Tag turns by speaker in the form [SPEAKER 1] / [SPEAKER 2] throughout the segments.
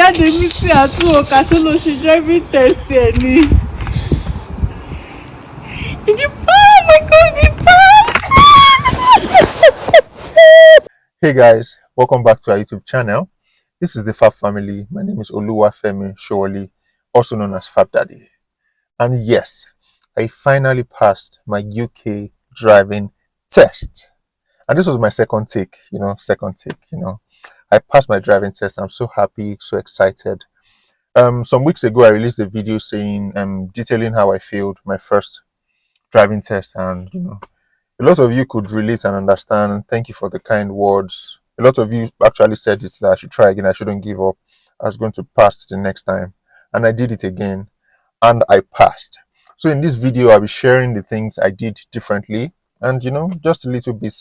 [SPEAKER 1] had a meeting at work. I should know she driving test here. Did you pass? Oh my God, you passed!
[SPEAKER 2] Hey guys, welcome back to our YouTube channel. This is the Fab Family. My name is Oluwafemi Showoli, also known as Fab Daddy. And yes, I finally passed my UK driving test. And this was my second take. I passed my driving test. I'm so happy, so excited. Some weeks ago, I released a video saying, detailing how I failed my first driving test, and a lot of you could relate and understand. Thank you for the kind words. A lot of you actually said it that I should try again. I shouldn't give up. I was going to pass the next time, and I did it again, and I passed. So in this video, I'll be sharing the things I did differently, and just a little bit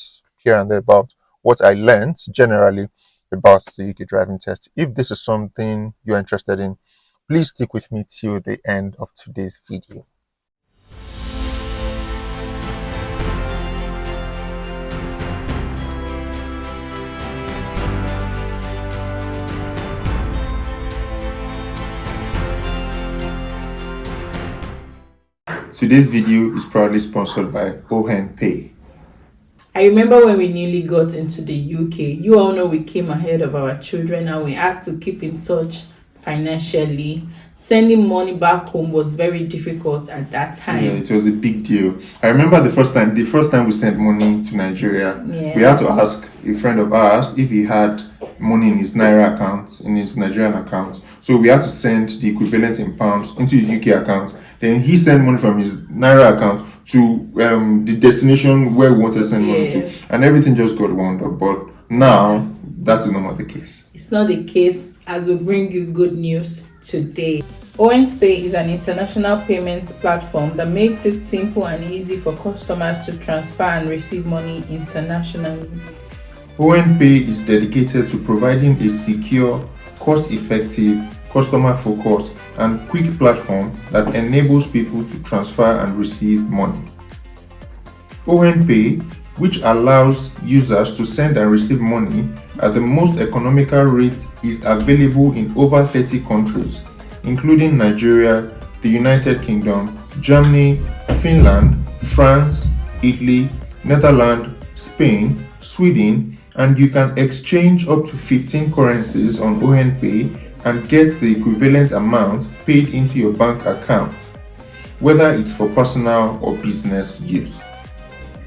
[SPEAKER 2] here and there about what I learned generally about the UK driving test. If this is something you're interested in, please stick with me till the end of today's video. Today's video is proudly sponsored by Ohen Pay.
[SPEAKER 1] I remember when we newly got into the UK, you all know we came ahead of our children and we had to keep in touch financially. Sending money back home was very difficult at that time.
[SPEAKER 2] Yeah, it was a big deal. I remember the first time we sent money to Nigeria, we had to ask a friend of ours if he had money in his Naira account, in his Nigerian account. So we had to send the equivalent in pounds into his UK account. Then he sent money from his Naira account to the destination where we wanted to send money to. And everything just got wound up. But now, that is no more the case.
[SPEAKER 1] It's not the case, as we bring you good news today. Ohen Pay is an international payments platform that makes it simple and easy for customers to transfer and receive money internationally.
[SPEAKER 2] Ohen Pay is dedicated to providing a secure, cost-effective, customer-focused, and quick platform that enables people to transfer and receive money. Ohen Pay, which allows users to send and receive money at the most economical rate, is available in over 30 countries, including Nigeria, the United Kingdom, Germany, Finland, France, Italy, Netherlands, Spain, Sweden, and you can exchange up to 15 currencies on Ohen Pay and get the equivalent amount paid into your bank account, whether it's for personal or business use.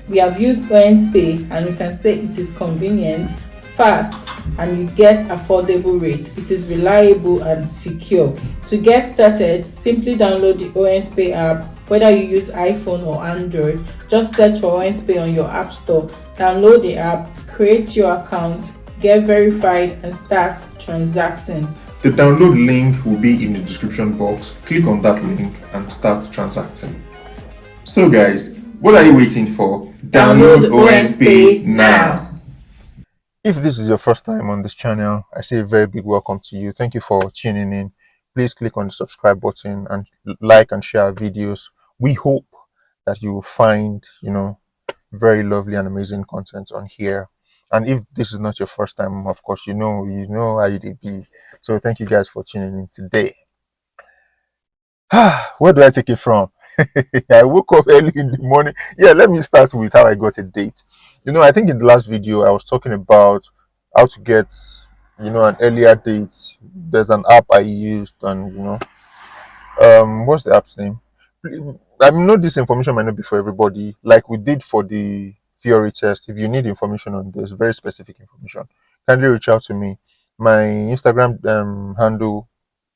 [SPEAKER 1] We have used Ohen Pay and we can say it is convenient, fast, and you get affordable rate. It is reliable and secure. To get started, simply download the Ohen Pay app. Whether you use iPhone or Android, just search for Ohen Pay on your app store, download the app, create your account, get verified, and start transacting.
[SPEAKER 2] The download link will be in the description box. Click on that link and start transacting. So guys, what are you waiting for?
[SPEAKER 1] Download Ohen Pay now.
[SPEAKER 2] If this is your first time on this channel, I say a very big welcome to you. Thank you for tuning in. Please click on the subscribe button and like and share our videos. We hope that you will find, very lovely and amazing content on here. And if this is not your first time, of course, you know how it be. So thank you guys for tuning in today. Where do I take it from? I woke up early in the morning. Yeah, let me start with how I got a date. I think in the last video I was talking about how to get, an earlier date. There's an app I used, and what's the app's name? I know this information might not be for everybody, like we did for the theory test. If you need information on this, very specific information, kindly reach out to me. My Instagram handle,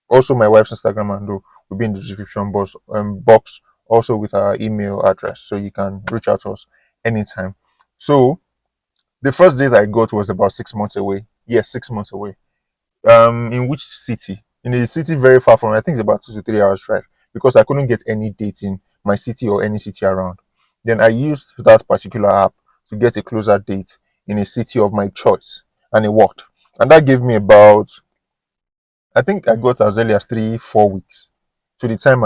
[SPEAKER 2] also my wife's Instagram handle, will be in the description box, also with our email address, so you can reach out to us anytime. So the first date I got was about 6 months away. Yes, 6 months away. In which city? In a city very far from, I think it's about 2 to 3 hours drive, because I couldn't get any date in my city or any city around. Then I used that particular app to get a closer date in a city of my choice, and it worked. And that gave me about, I think I got as early as 3-4 weeks to the time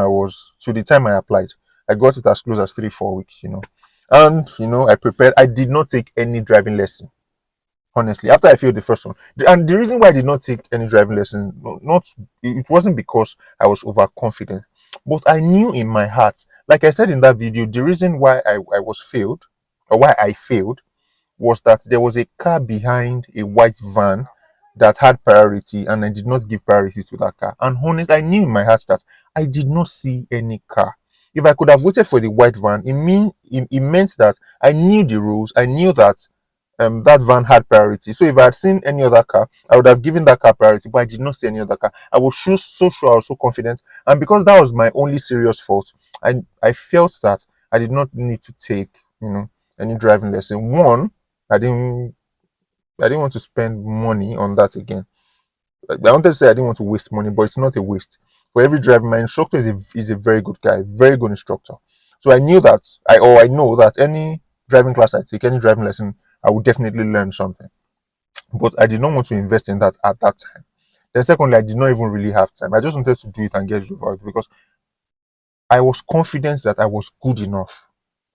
[SPEAKER 2] I applied. I got it as close as 3-4 weeks, And I prepared. I did not take any driving lesson. honestly, after I failed the first one. And the reason why I did not take any driving lesson, not it wasn't because I was overconfident, but I knew in my heart, like I said in that video, the reason why I was failed, or why I failed, was that there was a car behind a white van that had priority, and I did not give priority to that car. And honest, I knew in my heart that I did not see any car. If I could have waited for the white van, it meant that I knew the rules. I knew that that van had priority. So if I had seen any other car, I would have given that car priority, but I did not see any other car. I was so sure, I was so confident. And because that was my only serious fault, I felt that I did not need to take, any driving lesson. One, I didn't I didn't want to spend money on that again. I wanted to say I didn't want to waste money, but it's not a waste. For every driver, my instructor is a very good guy, very good instructor. So I knew that I know that any driving class I take, any driving lesson, I would definitely learn something. But I did not want to invest in that at that time. Then secondly, I did not even really have time. I just wanted to do it and get it over with because I was confident that I was good enough.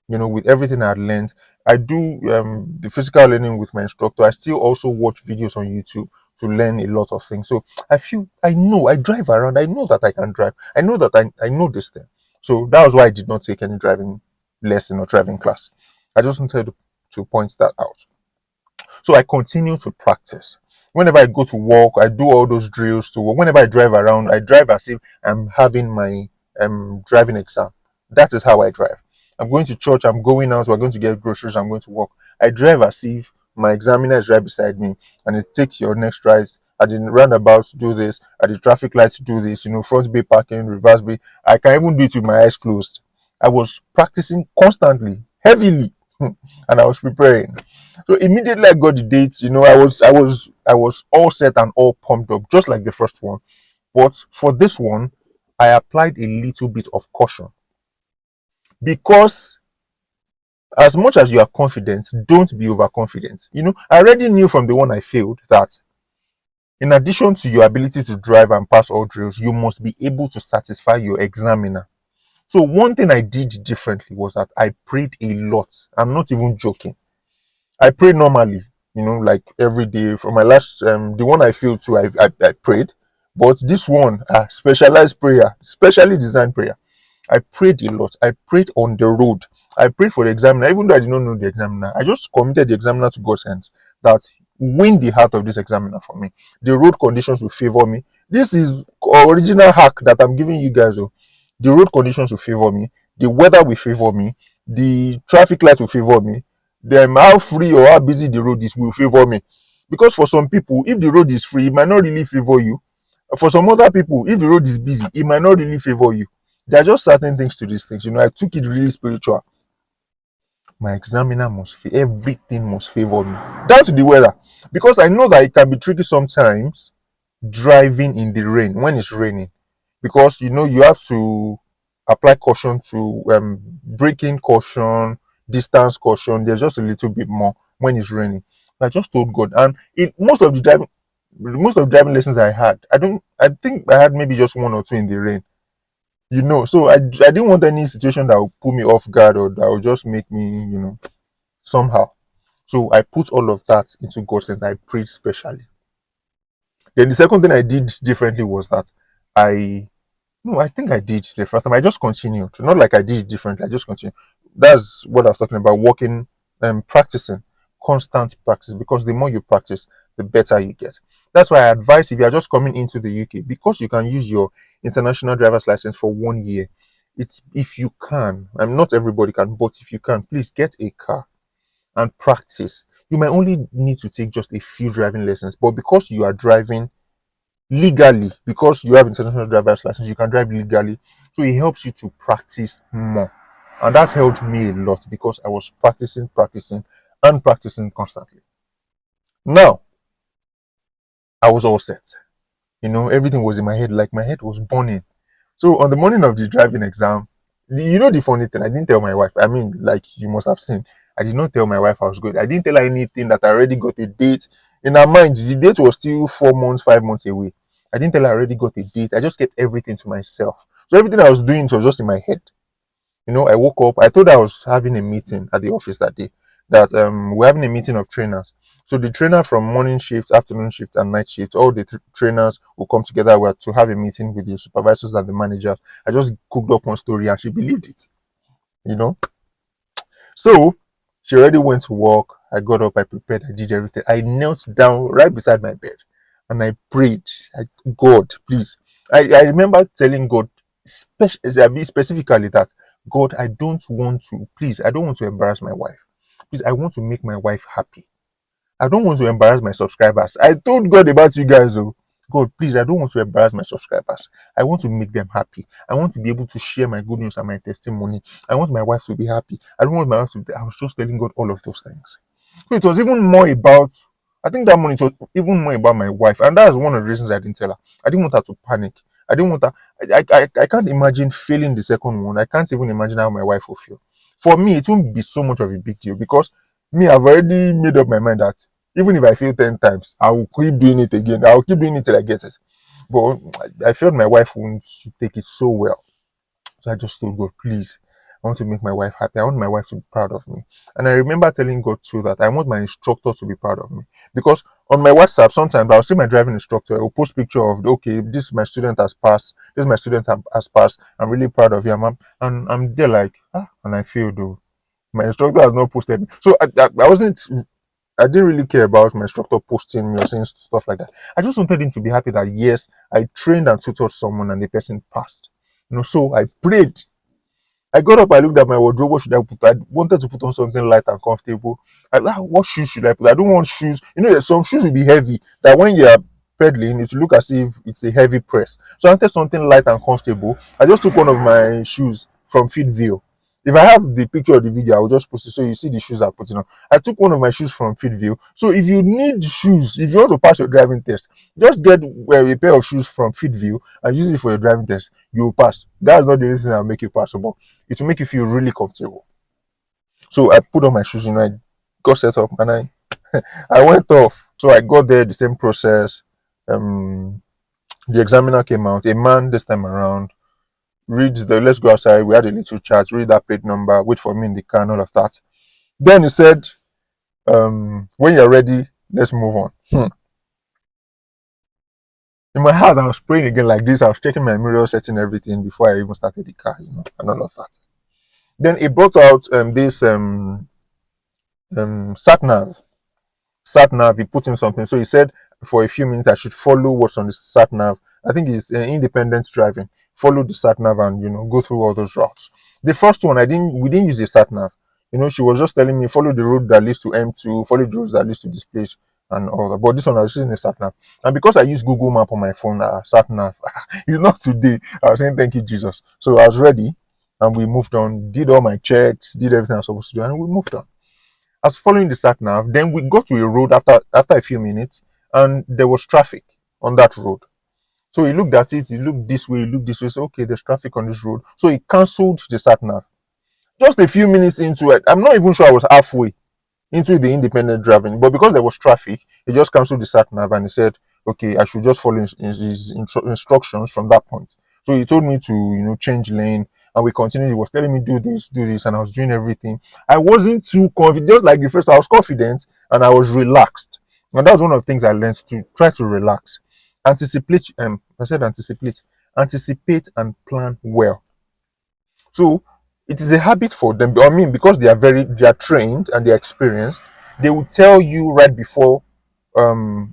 [SPEAKER 2] With everything I had learned, I do the physical learning with my instructor. I still also watch videos on YouTube to learn a lot of things. So I know I drive around. I know that I can drive. I know that I know this thing. So that was why I did not take any driving lesson or driving class. I just wanted to point that out. So I continue to practice. Whenever I go to work, I do all those drills to work. Whenever I drive around, I drive as if I'm having my driving exam. That is how I drive. I'm going to church, I'm going out, we're going to get groceries, I'm going to work. I drive as if my examiner is right beside me and it take your next right at the roundabout to do this, at the traffic lights to do this, front bay parking, reverse bay. I can even do it with my eyes closed. I was practicing constantly, heavily, and I was preparing. So immediately I got the dates, I was all set and all pumped up, just like the first one. But for this one, I applied a little bit of caution because as much as you are confident, don't be overconfident. I already knew from the one I failed that in addition to your ability to drive and pass all drills, you must be able to satisfy your examiner. So one thing I did differently was that I prayed a lot. I'm not even joking. I pray normally, like every day. For my last, the one I failed to, I prayed. But this one, specialized prayer, specially designed prayer. I prayed a lot. I prayed on the road. I prayed for the examiner, even though I did not know the examiner. I just committed the examiner to God's hands that win the heart of this examiner for me. The road conditions will favor me. This is original hack that I'm giving you guys. Oh. The road conditions will favor me. The weather will favor me. The traffic lights will favor me. Then how free or how busy the road is will favor me. Because for some people, if the road is free, it might not really favor you. For some other people, if the road is busy, it might not really favor you. There are just certain things to these things. I took it really spiritual. My examiner everything must favor me. Down to the weather. Because I know that it can be tricky sometimes driving in the rain when it's raining. Because you have to apply caution to braking caution, distance caution. There's just a little bit more when it's raining. I just told God. And most of the driving lessons I had, I think I had maybe just one or two in the rain. So I didn't want any situation that would put me off guard or that would just make me, somehow. So I put all of that into God's hands. I prayed specially. Then the second thing I did differently was that I no, I think I did the first time. I just continued. Not like I did it differently. I just continued. That's what I was talking about. Working and practicing, constant practice. Because the more you practice, the better you get. That's why I advise if you are just coming into the UK, because you can use your international driver's license for 1 year. It's if you can. I'm not everybody can, but if you can, please get a car and practice. You might only need to take just a few driving lessons, but because you are driving legally, because you have international driver's license, you can drive legally, so it helps you to practice more. And that helped me a lot because I was practicing and practicing constantly. Now I was all set. Everything was in my head, like my head was burning. So on the morning of the driving exam, the funny thing, I didn't tell my wife. I mean, like you must have seen, I did not tell my wife I was going. I didn't tell her anything, that I already got a date. In her mind, the date was still 4 months, 5 months away. I didn't tell her I already got a date. I just kept everything to myself. So everything I was doing was just in my head. I woke up. I thought I was having a meeting at the office that day. That we're having a meeting of trainers. So the trainer from morning shift, afternoon shift, and night shift, all the trainers will come together to have a meeting with the supervisors and the managers. I just cooked up one story and she believed it, you know. So she already went to work. I got up, I prepared, I did everything. I knelt down right beside my bed and I prayed. God, please. I remember telling God specifically that, God, I don't want to, please, I don't want to embarrass my wife. Please, I want to make my wife happy. I don't want to embarrass my subscribers. I told God about you guys, oh. God, please, I don't want to embarrass my subscribers. I want to make them happy. I want to be able to share my good news and my testimony. I want my wife to be happy. I don't want my wife to be, I was just telling God all of those things. So it was even more about, I think that morning it was even more about my wife. And that's one of the reasons I didn't tell her. I didn't want her to panic. I didn't want her, I can't imagine failing the second one. I can't even imagine how my wife will feel. For me, it won't be so much of a big deal because me, I've already made up my mind that even if I fail 10 times, I will keep doing it again. I will keep doing it till I get it. But I felt my wife won't take it so well. So I just told God, please, I want to make my wife happy. I want my wife to be proud of me. And I remember telling God too that I want my instructor to be proud of me. Because on my WhatsApp, sometimes I'll see my driving instructor, I'll post picture of, okay, this my student has passed, this my student has passed. I'm really proud of you. And I'm there like, and I feel though. My instructor has not posted. So I didn't really care about my instructor posting me or saying stuff like that. I just wanted him to be happy that yes, I trained and tutored someone and the person passed. So I prayed. I got up, I looked at my wardrobe. What should I put? I wanted to put on something light and comfortable. What shoes should I put? I don't want shoes. Some shoes will be heavy. That when you are pedaling, it will look as if it's a heavy press. So I wanted something light and comfortable. I just took one of my shoes from Fitville. If I have the picture of the video, I will just post it so you see the shoes I'm putting on. I took one of my shoes from Fitville. So if you need shoes, if you want to pass your driving test, just get a pair of shoes from Fitville and use it for your driving test. You will pass. That's not the only thing that will make you passable. It will make you feel really comfortable. So I put on my shoes, I got set up and I went off. So I got there, the same process. The examiner came out, a man this time around, let's go outside. We had a little chat, read that plate number, wait for me in the car, and all of that. Then he said, when you're ready, let's move on. In my heart, I was praying again like this. I was checking my mirror, setting everything before I even started the car, and all of that. Then he brought out this sat nav. Sat nav, he put in something. So he said for a few minutes I should follow what's on the sat nav. I think it's independent driving. Follow the sat nav and go through all those routes. The first one we didn't use a sat nav. She was just telling me follow the road that leads to M2, follow the road that leads to this place and all that. But this one I was using a sat nav. And because I use Google Map on my phone, sat nav, it's not today. I was saying thank you, Jesus. So I was ready and we moved on, did all my checks, did everything I was supposed to do, and we moved on. I was following the sat nav. Then we got to a road after a few minutes, and there was traffic on that road. So he looked at it. He looked this way. He looked this way. So okay, there's traffic on this road. So he cancelled the sat nav. Just a few minutes into it, I'm not even sure I was halfway into the independent driving, but because there was traffic, he just cancelled the sat nav and he said, okay, I should just follow his instructions from that point. So he told me to change lane, and we continued. He was telling me do this, and I was doing everything. I wasn't too confident. Just like the first, I was confident and I was relaxed. And that was one of the things I learned, to try to relax, anticipate. I said anticipate and plan well. So it is a habit for them. I mean, because they are trained and they're experienced, they will tell you right before,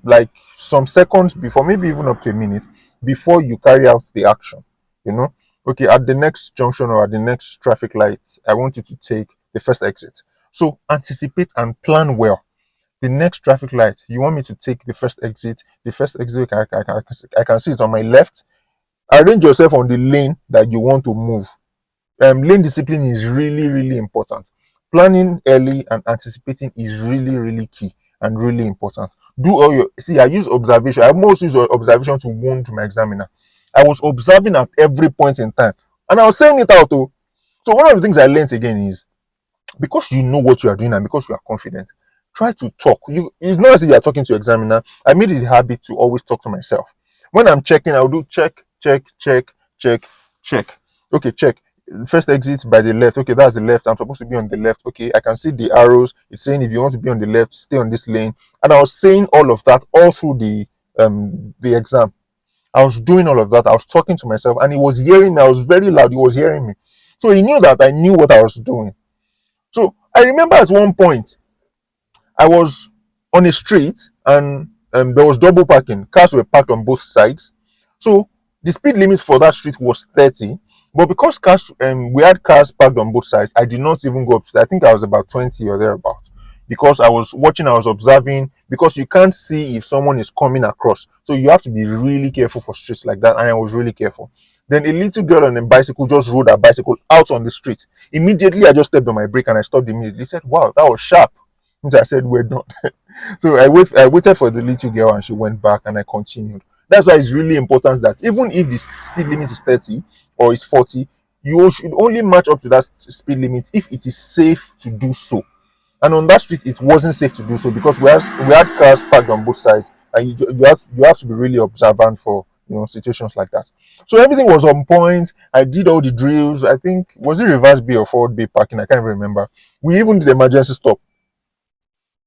[SPEAKER 2] like some seconds before, maybe even up to a minute before you carry out the action. Okay, at the next junction or at the next traffic light, I want you to take the first exit. So anticipate and plan well. The next traffic light, you want me to take the first exit. The first exit, I can see it on my left. Arrange yourself on the lane that you want to move. Lane discipline is really, really important. Planning early and anticipating is really, really key and really important. I use observation. I most use observation to wound my examiner. I was observing at every point in time, and I was saying it out. So one of the things I learned again is, because you know what you are doing and because you are confident, try to talk. It's not as if you are talking to your examiner. I made it a habit to always talk to myself. When I'm checking, I'll do check, check, check, check, check. Okay, check. first exit by the left. Okay, that's the left. I'm supposed to be on the left. Okay, I can see the arrows. It's saying if you want to be on the left, stay on this lane. And I was saying all of that all through the exam. I was doing all of that. I was talking to myself, and he was hearing me. I was very loud. He was hearing me. So he knew that I knew what I was doing. So I remember at one point I was on a street, and there was double parking. Cars were parked on both sides. So the speed limit for that street was 30. But because we had cars parked on both sides, I did not even go up to that. I think I was about 20 or thereabout. Because I was watching, I was observing, because you can't see if someone is coming across. So you have to be really careful for streets like that. And I was really careful. Then a little girl on a bicycle just rode her bicycle out on the street. Immediately, I just stepped on my brake and I stopped immediately. He said, "Wow, that was sharp." Which I said, "We're done." So I waited for the little girl and she went back and I continued. That's why it's really important that even if the speed limit is 30 or is 40, you should only match up to that speed limit if it is safe to do so. And on that street, it wasn't safe to do so because we had cars parked on both sides, and you have to be really observant for situations like that. So everything was on point. I did all the drills. I think was it reverse bay or forward bay parking? I can't even remember. We even did emergency stop.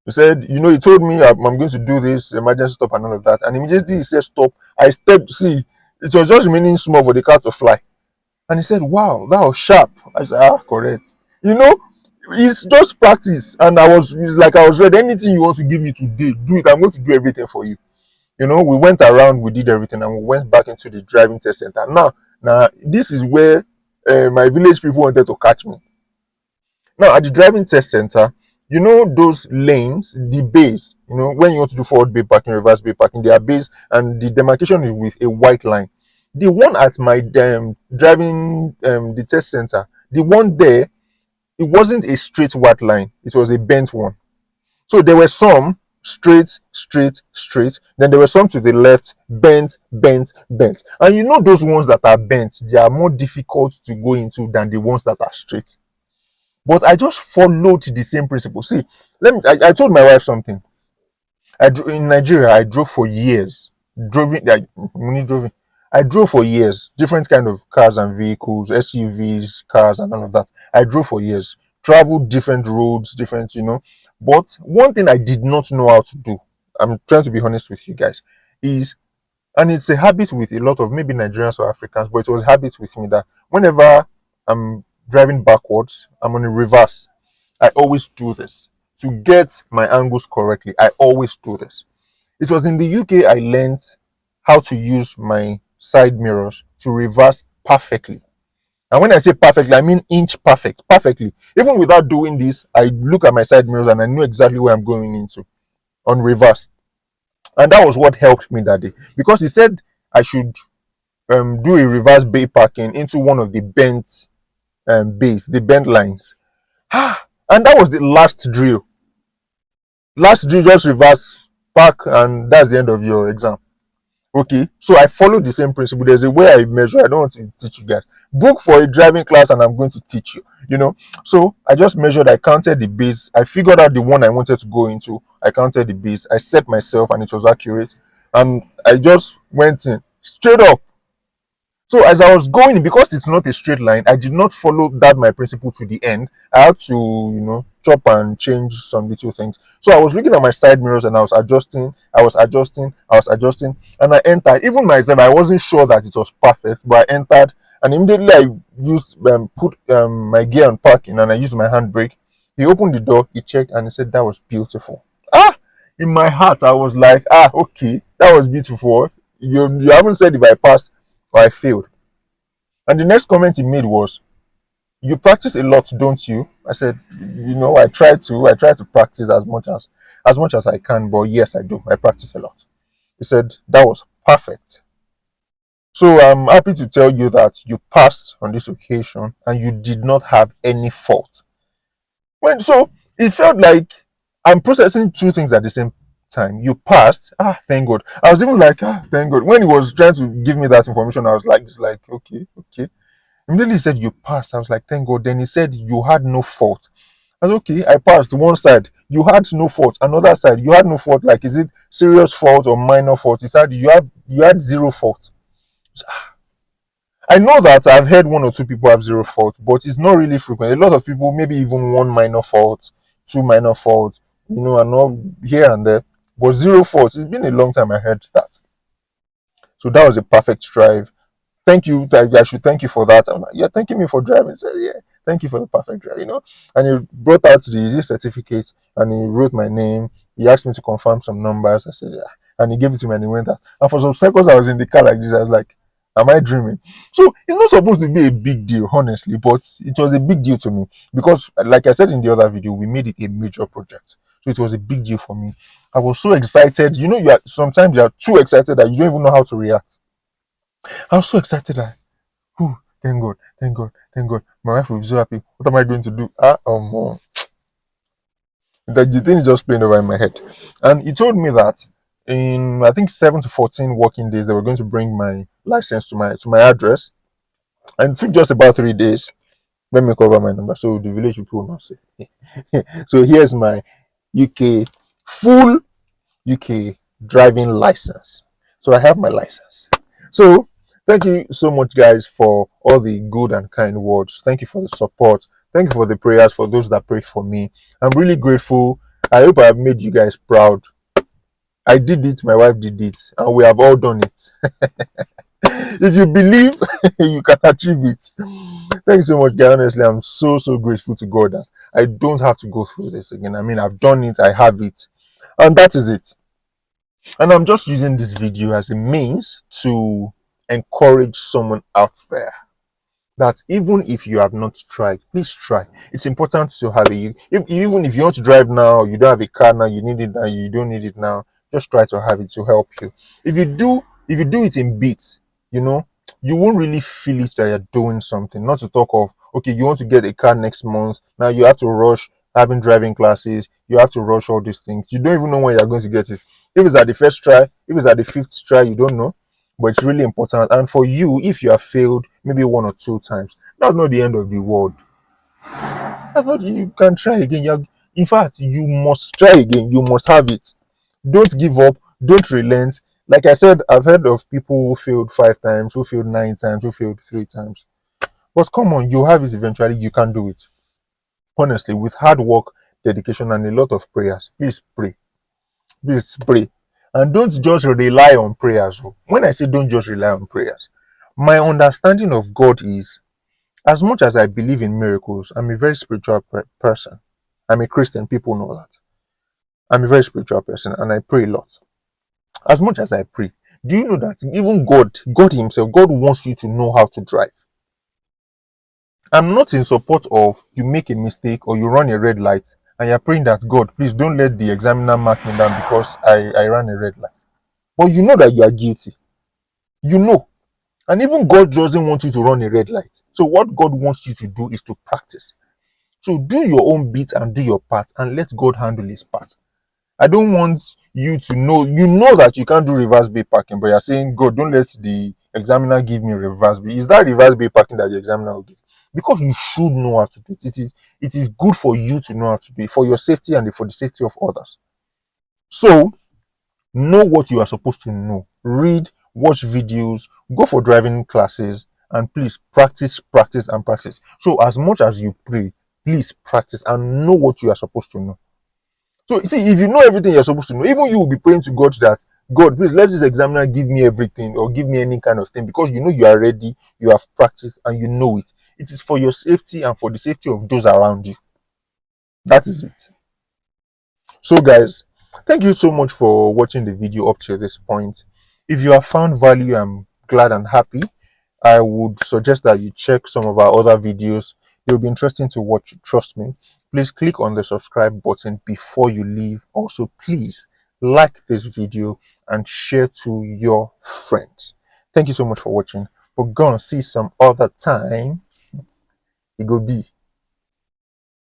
[SPEAKER 2] He said, he told me I'm going to do this emergency stop and all of that. And immediately he said stop. I stepped, see, it was just remaining small for the car to fly. And he said, "Wow, that was sharp." I said, correct. It's just practice. And I was ready. Anything you want to give me today, do it. I'm going to do everything for you. We went around, we did everything, and we went back into the driving test center. Now, this is where my village people wanted to catch me. Now, at the driving test center, those lanes, the bays, when you want to do forward bay parking, reverse bay parking, they are bays, and the demarcation is with a white line. The one at my driving the test center, the one there, it wasn't a straight white line, it was a bent one. So there were some straight, straight, straight, then there were some to the left, bent, bent, bent. And those ones that are bent, they are more difficult to go into than the ones that are straight. But I just followed the same principle. See, I told my wife something. In Nigeria, I drove for years. I drove for years, different kind of cars and vehicles, SUVs, cars, and all of that. I drove for years, traveled different roads, But one thing I did not know how to do, I'm trying to be honest with you guys, is, and it's a habit with a lot of maybe Nigerians or Africans, but it was a habit with me that whenever I'm driving backwards, I'm on a reverse. I always do this. To get my angles correctly, I always do this. It was in the UK I learned how to use my side mirrors to reverse perfectly. And when I say perfectly, I mean inch perfect, perfectly. Even without doing this, I look at my side mirrors and I know exactly where I'm going into on reverse. And that was what helped me that day. Because he said I should do a reverse bay parking into one of the bent bays, the bent lines. And that was the last drill. Last drill, just reverse, park, and that's the end of your exam. Okay, so I followed the same principle. There's a way I measure. I don't want to teach you guys. Book for a driving class and I'm going to teach you. So I just measured, I counted the base. I figured out the one I wanted to go into. I counted the base. I set myself and it was accurate. And I just went in straight up. So as I was going, because it's not a straight line, I did not follow that my principle to the end. I had to, chop and change some little things. So I was looking at my side mirrors and I was adjusting, and I entered. Even myself, I wasn't sure that it was perfect, but I entered, and immediately I used put my gear on parking and I used my handbrake. He opened the door, he checked, and he said that was beautiful. In my heart, I was like, okay, that was beautiful. You haven't said if I passed or I failed. And the next comment he made was, "You practice a lot, don't you?" I said, I try to practice as much as I can, but yes, I do. I practice a lot. He said that was perfect. So I'm happy to tell you that you passed on this occasion and you did not have any fault. So it felt like I'm processing two things at the same time. You passed, thank God. I was even like, thank God. When he was trying to give me that information, I was like, okay. Immediately he said you passed. I was like, thank God. Then he said you had no fault. I was okay. I passed one side. You had no fault. Another side, you had no fault. Like, is it serious fault or minor fault? He said you had zero fault. I know that I've heard one or two people have zero fault, but it's not really frequent. A lot of people, maybe even one minor fault, two minor faults, and not here and there, but zero fault. It's been a long time I heard that. So that was a perfect drive. Thank you. I should thank you for that. I'm like, you're thanking me for driving. He said, yeah, thank you for the perfect drive. And he brought out the easy certificate and he wrote my name. He asked me to confirm some numbers. I said, yeah. And he gave it to me and he went out. And for some seconds, I was in the car like this. I was like, am I dreaming? So it's not supposed to be a big deal, honestly, but it was a big deal to me because, like I said in the other video, we made it a major project. So it was a big deal for me. I was so excited. Sometimes you are too excited that you don't even know how to react. I was so excited that, thank God, thank God, thank God. My wife will be so happy. What am I going to do? The thing is just playing over in my head. And he told me that in, I think, 7 to 14 working days, they were going to bring my license to my address. And it took just about 3 days. Let me cover my number so the village people will not say. So here's my full UK driving license. So I have my license. So thank you so much, guys, for all the good and kind words. Thank you for the support. Thank you for the prayers, for those that prayed for me. I'm really grateful. I hope I have made you guys proud. I did it, my wife did it, and we have all done it. If you believe, you can achieve it. Thank you so much, guys. Honestly, I'm so grateful to God that I don't have to go through this again. I mean, I've done it, I have it, and that is it. And I'm just using this video as a means to encourage someone out there that even if you have not tried, please try. It's important to have it. Even if you want to drive now, you don't have a car now, you need it now, you don't need it now, just try to have it to help you. If you do it in bits, you won't really feel it that you're doing something. Not to talk of, okay, you want to get a car next month, now you have to rush having driving classes, you have to rush all these things. You don't even know when you're going to get it. If it's at the first try, if it's at the 5th try, you don't know. But it's really important. And for you, if you have failed maybe 1 or 2 times, that's not the end of the world. That's not, you can try again. In fact, you must try again. You must have it. Don't give up. Don't relent. Like I said, I've heard of people who failed 5 times, who failed 9 times, who failed 3 times. But come on, you have it eventually. You can do it. Honestly, with hard work, dedication, and a lot of prayers, please pray. Please pray. And don't just rely on prayers. When I say don't just rely on prayers, my understanding of God is, as much as I believe in miracles, I'm a very spiritual person. I'm a Christian. People know that. I'm a very spiritual person and I pray a lot. As much as I pray, do you know that even God himself, God wants you to know how to drive? I'm not in support of you make a mistake or you run a red light and you're praying that, God, please don't let the examiner mark me down because I ran a red light. But you know that you are guilty. You know. And even God doesn't want you to run a red light. So what God wants you to do is to practice. So do your own bit and do your part and let God handle his part. I don't want you to know, that you can't do reverse bay parking, but you're saying, God, don't let the examiner give me reverse bay. Is that reverse bay parking that the examiner will give? Because you should know how to do it. It is good for you to know how to do it, for your safety and for the safety of others. So, know what you are supposed to know. Read, watch videos, go for driving classes, and please practice, practice, and practice. So, as much as you pray, please practice and know what you are supposed to know. So, see, if you know everything you're supposed to know, even you will be praying to God that, God, please let this examiner give me everything or give me any kind of thing, because you know you are ready, you have practiced, and you know it. It is for your safety and for the safety of those around you. That is it. So, guys, thank you so much for watching the video up to this point. If you have found value, I'm glad and happy. I would suggest that you check some of our other videos. They'll be interesting to watch, trust me. Please click on the subscribe button before you leave. Also, please like this video and share to your friends. Thank you so much for watching. We're gonna see some other time. It go be.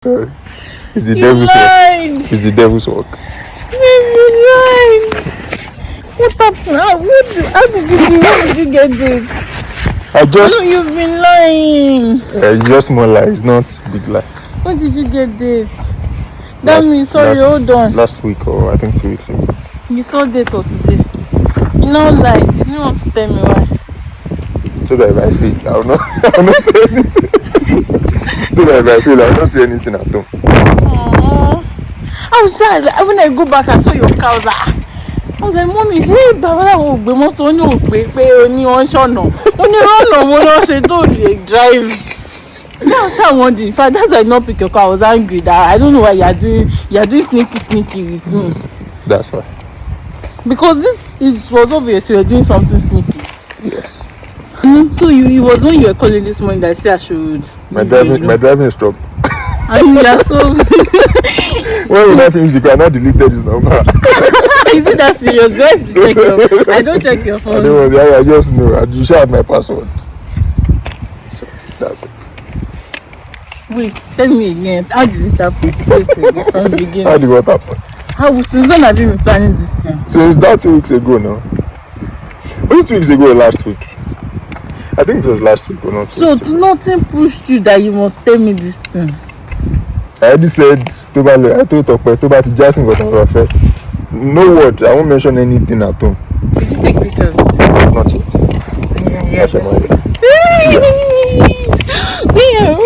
[SPEAKER 2] It's the devil's work. It's the devil's work.
[SPEAKER 1] You lied. What happened? How did you get this?
[SPEAKER 2] I
[SPEAKER 1] know you've been lying.
[SPEAKER 2] It's just small lies, not big lie.
[SPEAKER 1] When did you get this? That means, sorry, hold on.
[SPEAKER 2] Last week, or I think 2 weeks ago.
[SPEAKER 1] You saw date or today? You know lies. You want to tell me why?
[SPEAKER 2] So that if I fail, I will not, I will not say anything. So that if I fail, I will not say anything at home.
[SPEAKER 1] I was sad. When I go back, I saw your car. I was like, Mommy, ṣé bàbá àwọn ògbé mọ́tò ní òpè pé o ní wọ́n ṣọ̀nà? Ó ní rọ́nà wo ló ṣe tó lè drive? I was wondering. In fact, that's why I not pick your car. I was angry that I don't know why you're doing sneaky with me.
[SPEAKER 2] That's why.
[SPEAKER 1] Because it was obvious you were doing something sneaky.
[SPEAKER 2] Yes.
[SPEAKER 1] So it was when you were calling this morning that I said I should.
[SPEAKER 2] My driving stopped.
[SPEAKER 1] I mean, you're so.
[SPEAKER 2] When I finish the car, I not deleted this number.
[SPEAKER 1] Is it that serious? Where to check your? I don't check your phone.
[SPEAKER 2] I just know. I just have my password. So that's it.
[SPEAKER 1] Wait, tell me again. How did it happen? From the beginning.
[SPEAKER 2] How did what happen?
[SPEAKER 1] Since when have you been planning this thing?
[SPEAKER 2] So it's that 2 weeks ago now. Was it 2 weeks ago or last week? I think it was last week or not.
[SPEAKER 1] So nothing pushed you that you must tell me this thing.
[SPEAKER 2] I already said I told Toba to Jason got on affair. No word. I won't mention anything at home.
[SPEAKER 1] Did you take pictures?
[SPEAKER 2] Not yet.
[SPEAKER 1] Yeah.
[SPEAKER 2] Yeah.